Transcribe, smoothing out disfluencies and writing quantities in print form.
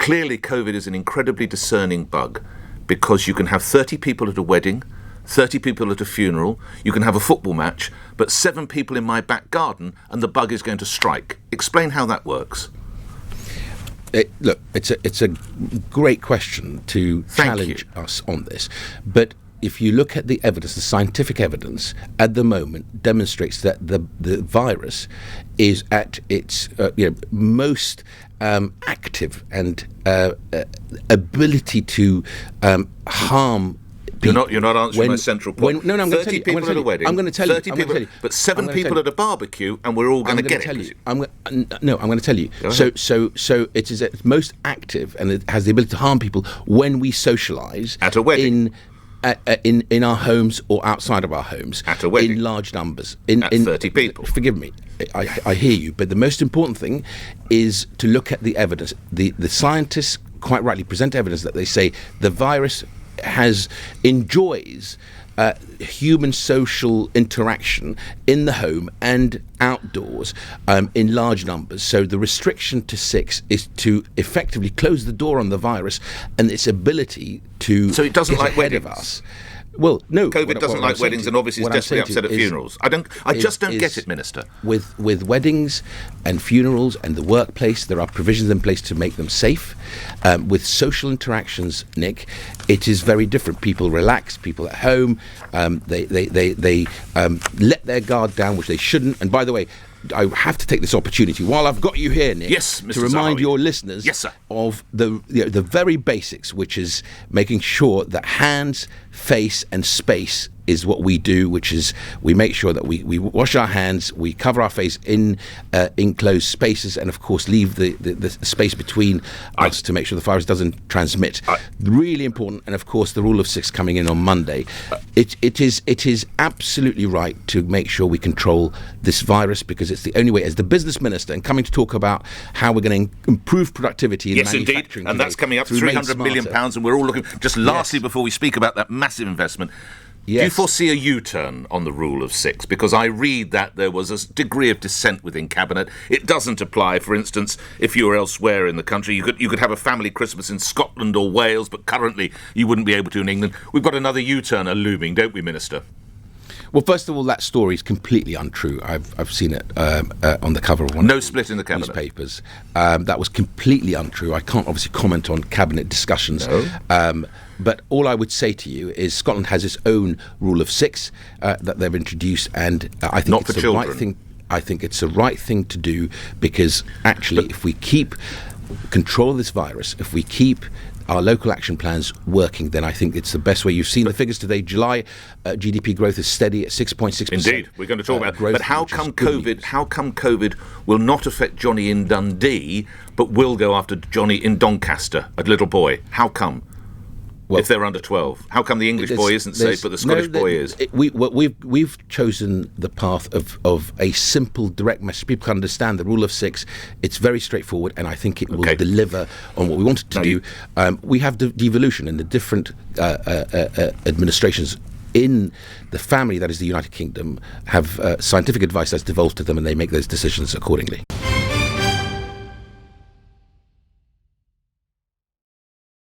clearly COVID is an incredibly discerning bug, because you can have 30 people at a wedding, 30 people at a funeral, you can have a football match, but 7 people in my back garden and the bug is going to strike. Explain how that works. Look, it's a great question to challenge us on this, but if you look at the evidence, the scientific evidence at the moment demonstrates that the virus is at its most active and ability to harm. You're not answering my central point. No, I'm going to tell you. 30 people at a wedding. I'm going to tell you. 30 people, but 7 people at a barbecue, and we're all going to get it. I'm going to tell you. So it is at its most active, and it has the ability to harm people when we socialise at a wedding. In our homes or outside of our homes, at a wedding, in large numbers, at 30 people. Forgive me, I hear you, but the most important thing is to look at the evidence. The scientists quite rightly present evidence that they say the virus enjoys human social interaction in the home and outdoors in large numbers. So the restriction to 6 is to effectively close the door on the virus and its ability to so it doesn't get like ahead weddings. of us. Well, no. COVID doesn't like weddings, and obviously is desperately upset at funerals. I just don't get it, Minister. With weddings and funerals and the workplace, there are provisions in place to make them safe. With social interactions, Nick, it is very different. People relax. People at home, they let their guard down, which they shouldn't. And by the way, I have to take this opportunity while I've got you here, Nick, yes, Mr. to remind Zahawi. Your listeners of the very basics, which is making sure that hands, face and space is what we do, which is we make sure that we wash our hands, we cover our face in enclosed spaces, and of course leave the space between us to make sure the virus doesn't transmit. Really important. And of course the rule of 6 coming in on Monday. It is absolutely right to make sure we control this virus, because it's the only way. As the business minister, and coming to talk about how we're going to improve productivity in manufacturing. Yes, indeed. And that's coming up £300 million, and we're all looking. Just lastly, before we speak about that massive investment, do you foresee a U-turn on the rule of 6? Because I read that there was a degree of dissent within Cabinet. It doesn't apply, for instance, if you were elsewhere in the country. You could have a family Christmas in Scotland or Wales, but currently you wouldn't be able to in England. We've got another U-turn looming, don't we, Minister? Well, first of all, that story is completely untrue. I've seen it on the cover of one of split in the Cabinet newspapers. That was completely untrue. I can't obviously comment on Cabinet discussions. No. But all I would say to you is Scotland has its own rule of 6 that they've introduced, and I think it's the right thing. I think it's the right thing to do, because actually, if we keep control of this virus, if we keep our local action plans working, then I think it's the best way. You've seen the figures today. July GDP growth is steady at 6.6%. Indeed, we're going to talk about growth. But how come COVID will not affect Johnny in Dundee, but will go after Johnny in Doncaster, a little boy? How come? Well, if they're under 12, how come the English boy isn't safe, but the Scottish boy is? We've chosen the path of a simple, direct message. People can understand the rule of 6. It's very straightforward, and I think it will deliver on what we wanted to do. We have devolution in the different administrations in the family, that is the United Kingdom, have scientific advice that's devolved to them, and they make those decisions accordingly.